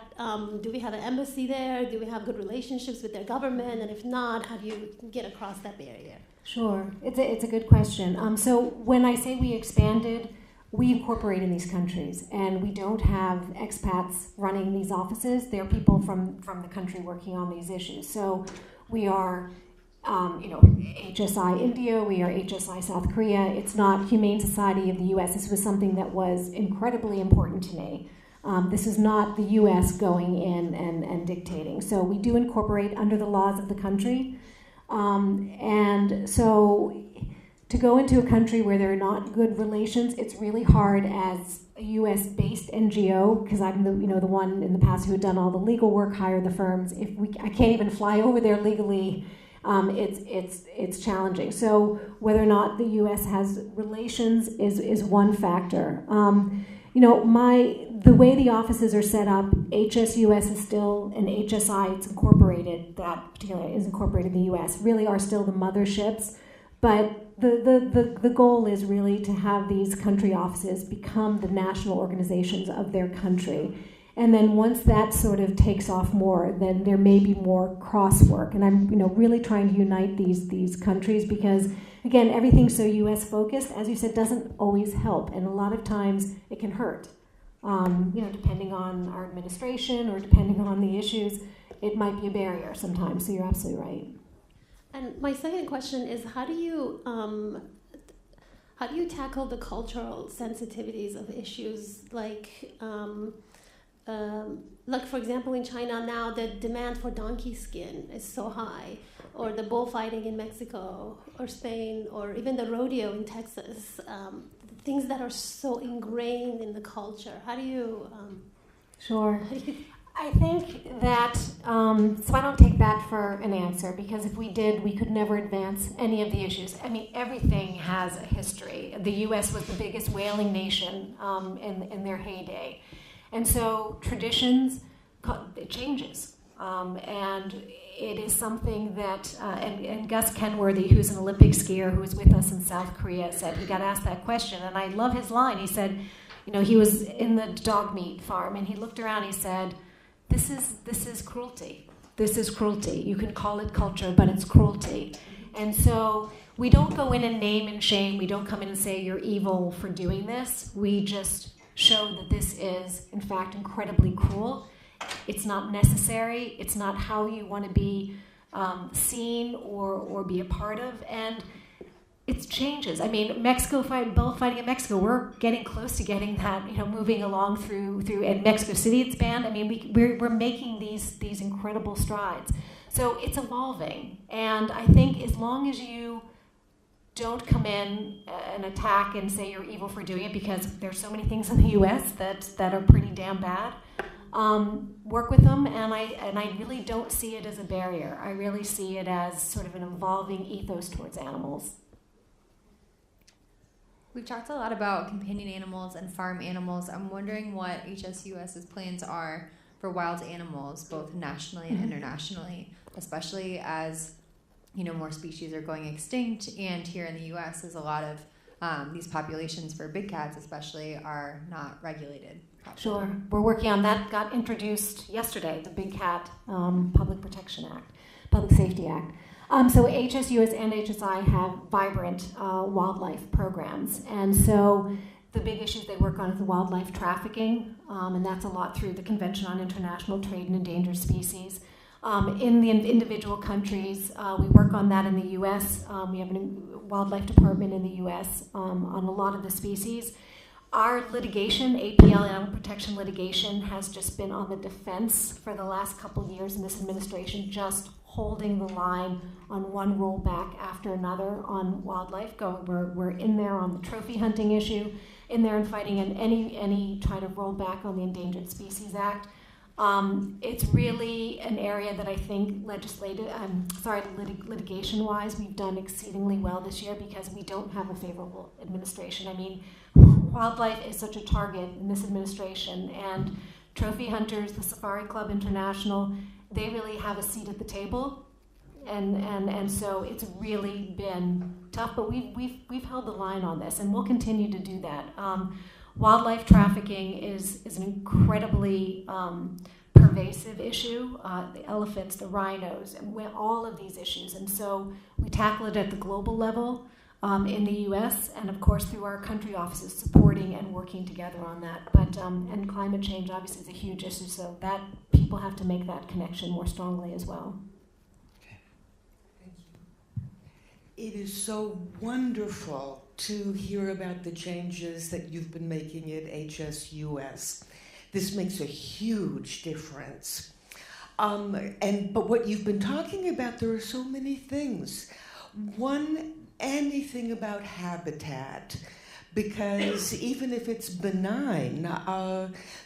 do we have an embassy there? Do we have good relationships with their government? And if not, how do you get across that barrier? Sure. It's a good question. So when I say we expanded, we incorporate in these countries, and we don't have expats running these offices. They're people from the country working on these issues. So we are... HSI India, we are HSI South Korea. It's not Humane Society of the U.S. This was something that was incredibly important to me. This is not the U.S. going in and dictating. So we do incorporate under the laws of the country. And so to go into a country where there are not good relations, it's really hard as a U.S.-based NGO, because I'm the one in the past who had done all the legal work, hired the firms. I can't even fly over there legally. It's challenging. So whether or not the U.S. has relations is one factor. The way the offices are set up, HSUS is still, and HSI, it's incorporated, that particularly is incorporated in the U.S., really are still the motherships. But the goal is really to have these country offices become the national organizations of their country. And then once that sort of takes off more, then there may be more cross-work. And I'm really trying to unite these countries because, again, everything so U.S. focused, as you said, doesn't always help. And a lot of times it can hurt. Depending on our administration or depending on the issues, it might be a barrier sometimes. So you're absolutely right. And my second question is, how do you tackle the cultural sensitivities of issues like for example, in China now, the demand for donkey skin is so high, or the bullfighting in Mexico or Spain, or even the rodeo in Texas, things that are so ingrained in the culture. How do you... Sure. I think that, so I don't take that for an answer, because if we did, we could never advance any of the issues. I mean, everything has a history. The U.S. was the biggest whaling nation in their heyday. And so traditions, it changes. And it is something that, and Gus Kenworthy, who's an Olympic skier who was with us in South Korea, said, he got asked that question, and I love his line. He said, he was in the dog meat farm, and he looked around, he said, this is cruelty. This is cruelty. You can call it culture, but it's cruelty. And so we don't go in and name and shame. We don't come in and say you're evil for doing this. We just show that this is, in fact, incredibly cruel. It's not necessary. It's not how you want to be seen or be a part of. And it changes. I mean, bullfighting in Mexico, we're getting close to getting that, moving along through. In Mexico City, it's banned. I mean, we're making these incredible strides. So it's evolving. And I think as long as you don't come in and attack and say you're evil for doing it, because there's so many things in the U.S. that are pretty damn bad. Work with them, and I really don't see it as a barrier. I really see it as sort of an evolving ethos towards animals. We've talked a lot about companion animals and farm animals. I'm wondering what HSUS's plans are for wild animals, both nationally and internationally, especially as more species are going extinct, and here in the U.S. is a lot of these populations for big cats especially are not regulated properly. Sure. We're working on that. Got introduced yesterday, the Big Cat Public Safety Act. So HSUS and HSI have vibrant wildlife programs. And so the big issues they work on is the wildlife trafficking, and that's a lot through the Convention on International Trade in Endangered Species. In the individual countries, we work on that in the U.S. We have a wildlife department in the U.S. On a lot of the species. Our litigation, APL, animal protection litigation, has just been on the defense for the last couple of years in this administration, just holding the line on one rollback after another on wildlife. We're in there on the trophy hunting issue, in there and fighting in any try to roll back on the Endangered Species Act. It's really an area that I think litigation-wise, we've done exceedingly well this year because we don't have a favorable administration. I mean, wildlife is such a target in this administration, and trophy hunters, the Safari Club International, they really have a seat at the table, and so it's really been tough. But we've held the line on this, and we'll continue to do that. Wildlife trafficking is an incredibly pervasive issue. The elephants, the rhinos, and all of these issues. And so we tackle it at the global level in the U.S. and, of course, through our country offices supporting and working together on that. But and climate change obviously is a huge issue, so that people have to make that connection more strongly as well. It is so wonderful to hear about the changes that you've been making at HSUS. This makes a huge difference. But what you've been talking about, there are so many things. One, anything about habitat, because even if it's benign,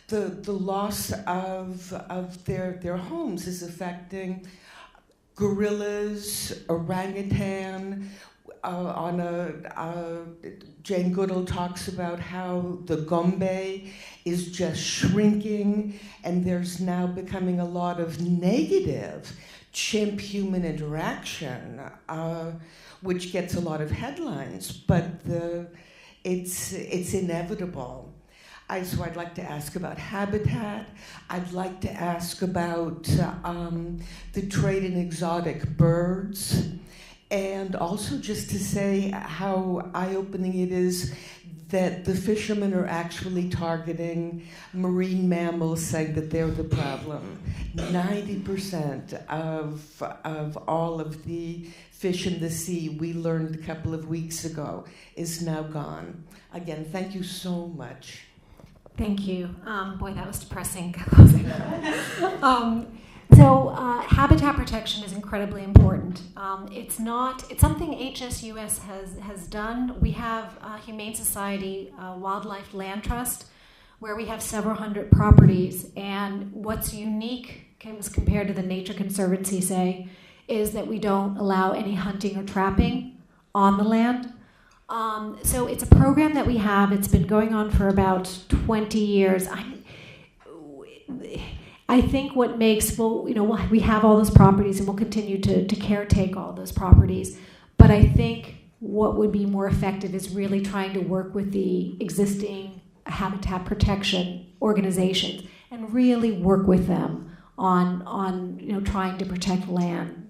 the loss of their homes is affecting gorillas, orangutan. Jane Goodall talks about how the Gombe is just shrinking, and there's now becoming a lot of negative chimp-human interaction, which gets a lot of headlines, but it's inevitable. So I'd like to ask about habitat. I'd like to ask about the trade in exotic birds, and also just to say how eye-opening it is that the fishermen are actually targeting marine mammals, saying that they're the problem. 90% of all of the fish in the sea, we learned a couple of weeks ago, is now gone. Again, thank you so much. Thank you. Boy, that was depressing. Habitat protection is incredibly important. It's something HSUS has done. We have Humane Society Wildlife Land Trust, where we have several hundred properties. And what's unique, as compared to the Nature Conservancy, say, is that we don't allow any hunting or trapping on the land. So it's a program that we have. It's been going on for about 20 years. I think what makes, we have all those properties and we'll continue to caretake all those properties. But I think what would be more effective is really trying to work with the existing habitat protection organizations and really work with them on trying to protect land,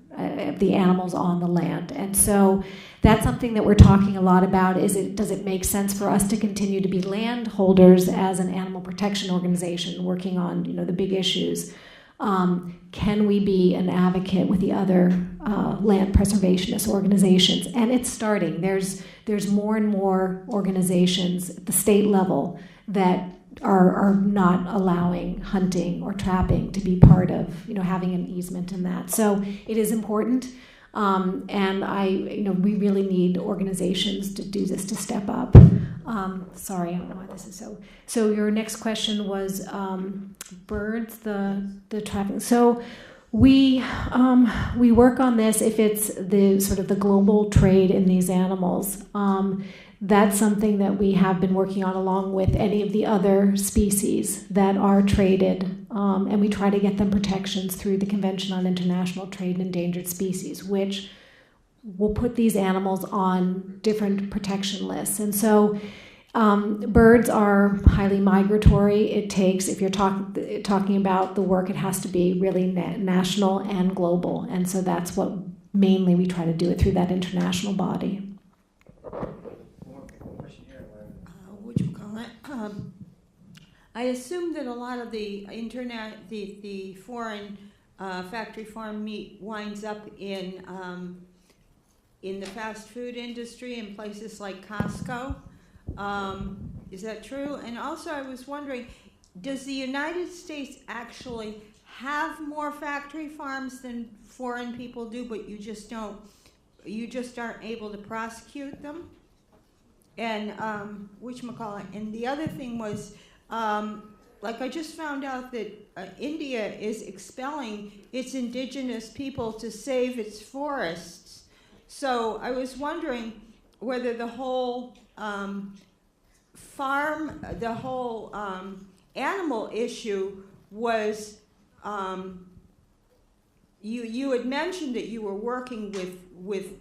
the animals on the land. And so that's something that we're talking a lot about. Does it make sense for us to continue to be landholders as an animal protection organization working on the big issues? Can we be an advocate with the other land preservationist organizations? And it's starting. There's more and more organizations at the state level that are not allowing hunting or trapping to be part of having an easement in that. So it is important, and we really need organizations to do this, to step up. Sorry, I don't know why this is so. So your next question was birds, the trapping. So we work on this if it's the sort of the global trade in these animals. That's something that we have been working on along with any of the other species that are traded, and we try to get them protections through the Convention on International Trade in Endangered Species, which will put these animals on different protection lists. And so birds are highly migratory. It takes, if you're talking about the work, it has to be really national and global. And so that's what mainly we try to do it through that international body. I assume that a lot of the foreign factory farm meat winds up in the fast food industry in places like Costco. Is that true? And also, I was wondering, does the United States actually have more factory farms than foreign people do, but you just aren't able to prosecute them? And and the other thing was, I just found out that India is expelling its indigenous people to save its forests. So I was wondering whether the whole animal issue was, you had mentioned that you were working with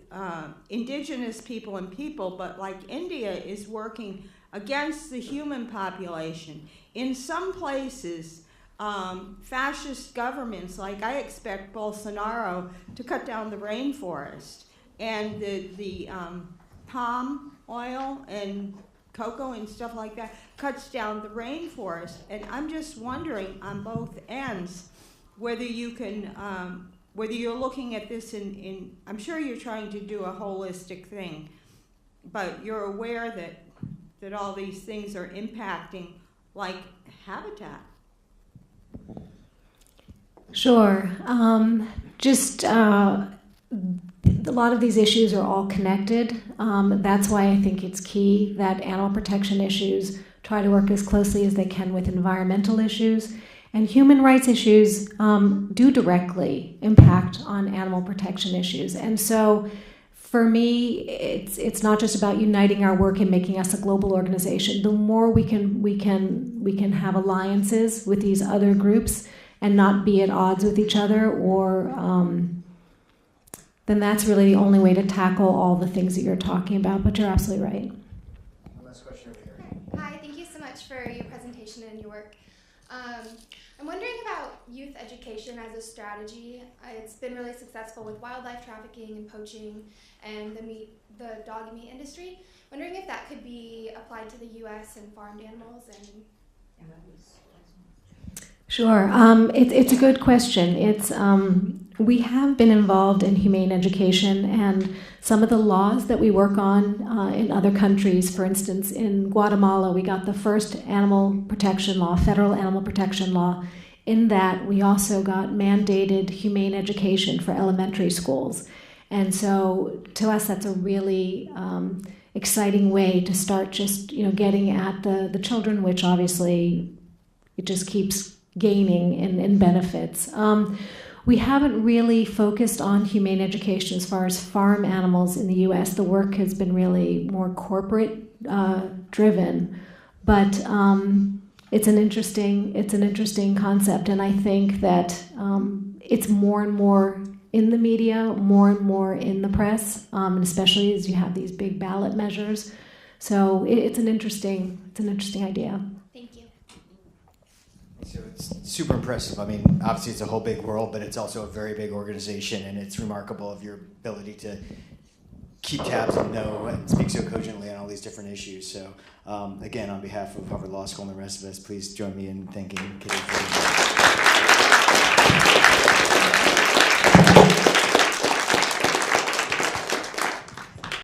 indigenous people and people, but like India is working against the human population. In some places, fascist governments, like I expect Bolsonaro to cut down the rainforest, and the palm oil and cocoa and stuff like that cuts down the rainforest. And I'm just wondering on both ends whether you can, whether you're looking at this in, I'm sure you're trying to do a holistic thing, but you're aware that all these things are impacting, like habitat. Sure. A lot of these issues are all connected. That's why I think it's key that animal protection issues try to work as closely as they can with environmental issues. And human rights issues do directly impact on animal protection issues. And so for me, it's not just about uniting our work and making us a global organization. The more we can have alliances with these other groups and not be at odds with each other, or then that's really the only way to tackle all the things that you're talking about. But you're absolutely right. Last question over here. Hi, thank you so much for your presentation and your work. I'm wondering about youth education as a strategy. It's been really successful with wildlife trafficking and poaching and the dog meat industry. Wondering if that could be applied to the U.S. and farmed animals and. Sure. It's a good question. We have been involved in humane education, and some of the laws that we work on in other countries, for instance, in Guatemala, we got the first animal protection law, federal animal protection law. In that, we also got mandated humane education for elementary schools. And so, to us, that's a really exciting way to start just, getting at the children, which obviously it just keeps gaining in benefits. We haven't really focused on humane education as far as farm animals in the U.S. The work has been really more corporate driven, but it's an interesting concept, and I think that it's more and more in the media, more and more in the press, and especially as you have these big ballot measures. So it's an interesting idea. So it's super impressive. I mean, obviously it's a whole big world, but it's also a very big organization, and it's remarkable of your ability to keep tabs and know and speak so cogently on all these different issues. So again, on behalf of Harvard Law School and the rest of us, please join me in thanking Kitty for